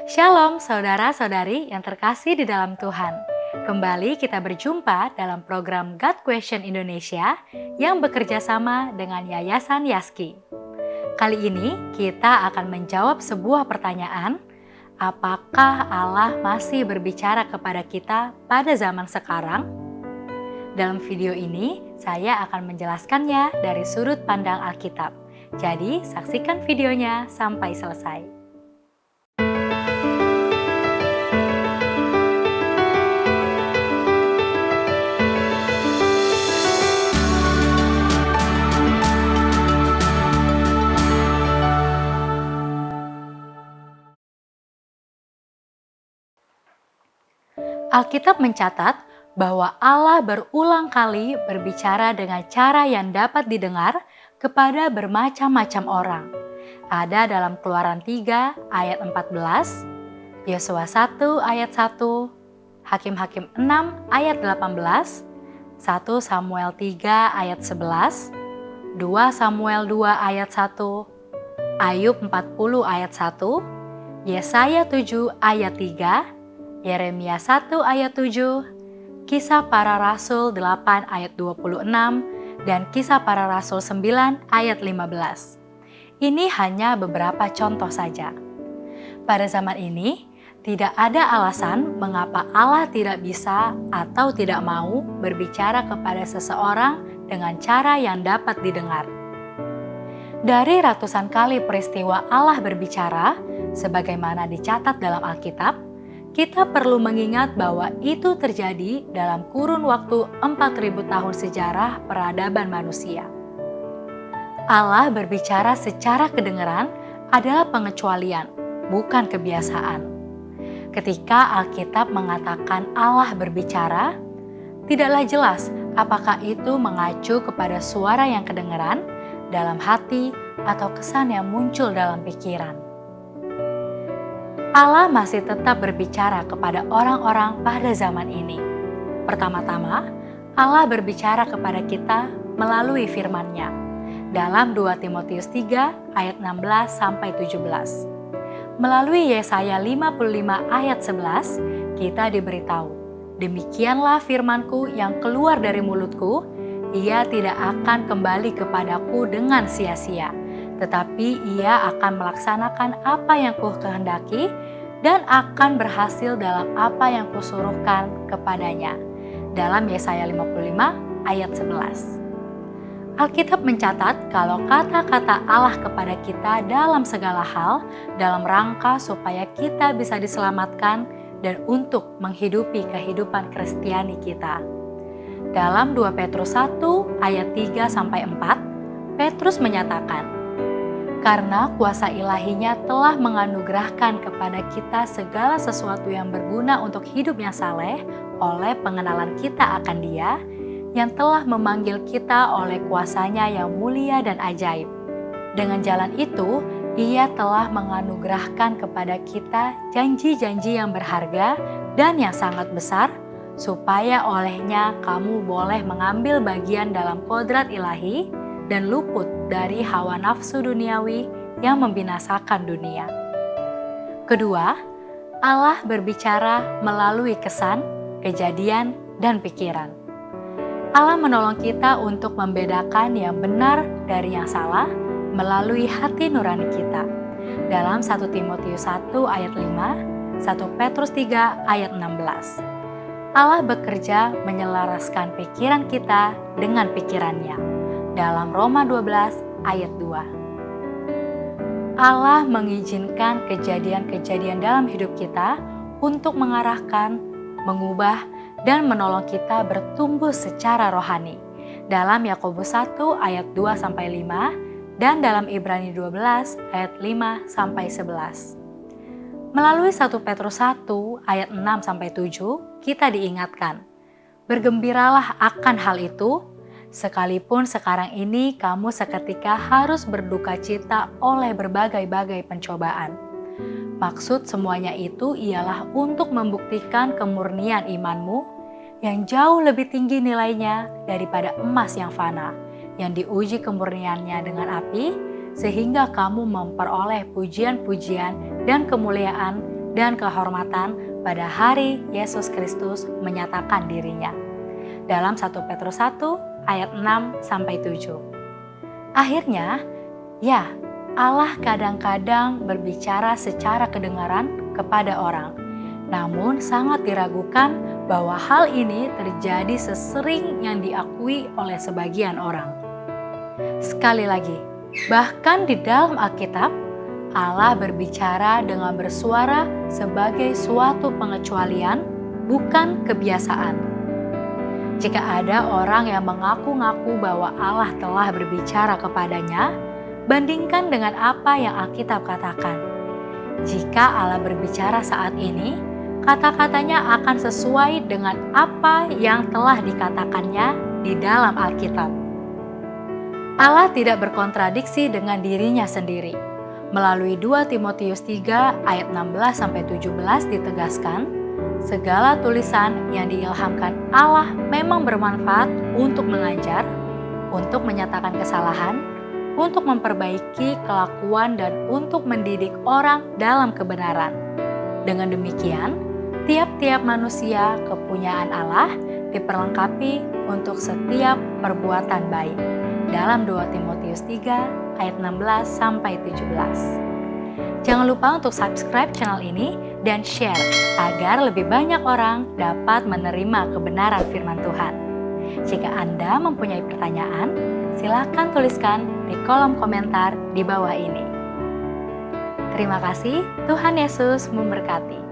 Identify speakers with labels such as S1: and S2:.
S1: Shalom saudara-saudari yang terkasih di dalam Tuhan. Kembali kita berjumpa dalam program God Question Indonesia yang bekerja sama dengan Yayasan Yaski. Kali ini kita akan menjawab sebuah pertanyaan, apakah Allah masih berbicara kepada kita pada zaman sekarang? Dalam video ini saya akan menjelaskannya dari sudut pandang Alkitab. Jadi saksikan videonya sampai selesai. Alkitab mencatat bahwa Allah berulang kali berbicara dengan cara yang dapat didengar kepada bermacam-macam orang. Ada dalam Keluaran 3 ayat 14, Yosua 1 ayat 1, Hakim-Hakim 6 ayat 18, 1 Samuel 3 ayat 11, 2 Samuel 2 ayat 1, Ayub 40 ayat 1, Yesaya 7 ayat 3, Yeremia 1 ayat 7, Kisah Para Rasul 8 ayat 26, dan Kisah Para Rasul 9 ayat 15. Ini hanya beberapa contoh saja. Pada zaman ini, tidak ada alasan mengapa Allah tidak bisa atau tidak mau berbicara kepada seseorang dengan cara yang dapat didengar. Dari ratusan kali peristiwa Allah berbicara, sebagaimana dicatat dalam Alkitab, kita perlu mengingat bahwa itu terjadi dalam kurun waktu 4.000 tahun sejarah peradaban manusia. Allah berbicara secara kedengaran adalah pengecualian, bukan kebiasaan. Ketika Alkitab mengatakan Allah berbicara, tidaklah jelas apakah itu mengacu kepada suara yang kedengaran dalam hati atau kesan yang muncul dalam pikiran. Allah masih tetap berbicara kepada orang-orang pada zaman ini. Pertama-tama, Allah berbicara kepada kita melalui firman-Nya. Dalam 2 Timotius 3 ayat 16-17. Melalui Yesaya 55 ayat 11, kita diberitahu, demikianlah firman-Ku yang keluar dari mulutku, ia tidak akan kembali kepadaku dengan sia-sia, tetapi ia akan melaksanakan apa yang kukehendaki dan akan berhasil dalam apa yang kusuruhkan kepadanya. Dalam Yesaya 55 ayat 11. Alkitab mencatat kalau kata-kata Allah kepada kita dalam segala hal dalam rangka supaya kita bisa diselamatkan dan untuk menghidupi kehidupan Kristiani kita. Dalam 2 Petrus 1 ayat 3-4, Petrus menyatakan, karena kuasa ilahinya telah menganugerahkan kepada kita segala sesuatu yang berguna untuk hidup yang saleh oleh pengenalan kita akan Dia, yang telah memanggil kita oleh kuasanya yang mulia dan ajaib. Dengan jalan itu, Ia telah menganugerahkan kepada kita janji-janji yang berharga dan yang sangat besar, supaya olehnya kamu boleh mengambil bagian dalam kodrat ilahi dan luput dari hawa nafsu duniawi yang membinasakan dunia. Kedua, Allah berbicara melalui kesan, kejadian, dan pikiran. Allah menolong kita untuk membedakan yang benar dari yang salah melalui hati nurani kita. Dalam 1 Timotius 1 ayat 5, 1 Petrus 3 ayat 16. Allah bekerja menyelaraskan pikiran kita dengan pikirannya. Dalam Roma 12 ayat 2. Allah mengizinkan kejadian-kejadian dalam hidup kita untuk mengarahkan, mengubah, dan menolong kita bertumbuh secara rohani. Dalam Yakobus 1 ayat 2-5 dan dalam Ibrani 12 ayat 5-11. Melalui 1 Petrus 1 ayat 6-7 kita diingatkan, bergembiralah akan hal itu, sekalipun sekarang ini kamu seketika harus berduka cita oleh berbagai-bagai pencobaan. Maksud semuanya itu ialah untuk membuktikan kemurnian imanmu yang jauh lebih tinggi nilainya daripada emas yang fana, yang diuji kemurniannya dengan api, sehingga kamu memperoleh pujian-pujian dan kemuliaan dan kehormatan pada hari Yesus Kristus menyatakan dirinya. Dalam 1 Petrus 1 ayat 6-7. Akhirnya, ya, Allah kadang-kadang berbicara secara kedengaran kepada orang, namun sangat diragukan bahwa hal ini terjadi sesering yang diakui oleh sebagian orang. Sekali lagi, bahkan di dalam Alkitab, Allah berbicara dengan bersuara sebagai suatu pengecualian, bukan kebiasaan. Jika ada orang yang mengaku-ngaku bahwa Allah telah berbicara kepadanya, bandingkan dengan apa yang Alkitab katakan. Jika Allah berbicara saat ini, kata-katanya akan sesuai dengan apa yang telah dikatakannya di dalam Alkitab. Allah tidak berkontradiksi dengan dirinya sendiri. Melalui 2 Timotius 3 ayat 16-17 ditegaskan, segala tulisan yang diilhamkan Allah memang bermanfaat untuk mengajar, untuk menyatakan kesalahan, untuk memperbaiki kelakuan dan untuk mendidik orang dalam kebenaran. Dengan demikian, tiap-tiap manusia kepunyaan Allah diperlengkapi untuk setiap perbuatan baik. Dalam 2 Timotius 3 ayat 16-17. Jangan lupa untuk subscribe channel ini dan share agar lebih banyak orang dapat menerima kebenaran firman Tuhan. Jika Anda mempunyai pertanyaan, silakan tuliskan di kolom komentar di bawah ini. Terima kasih, Tuhan Yesus memberkati.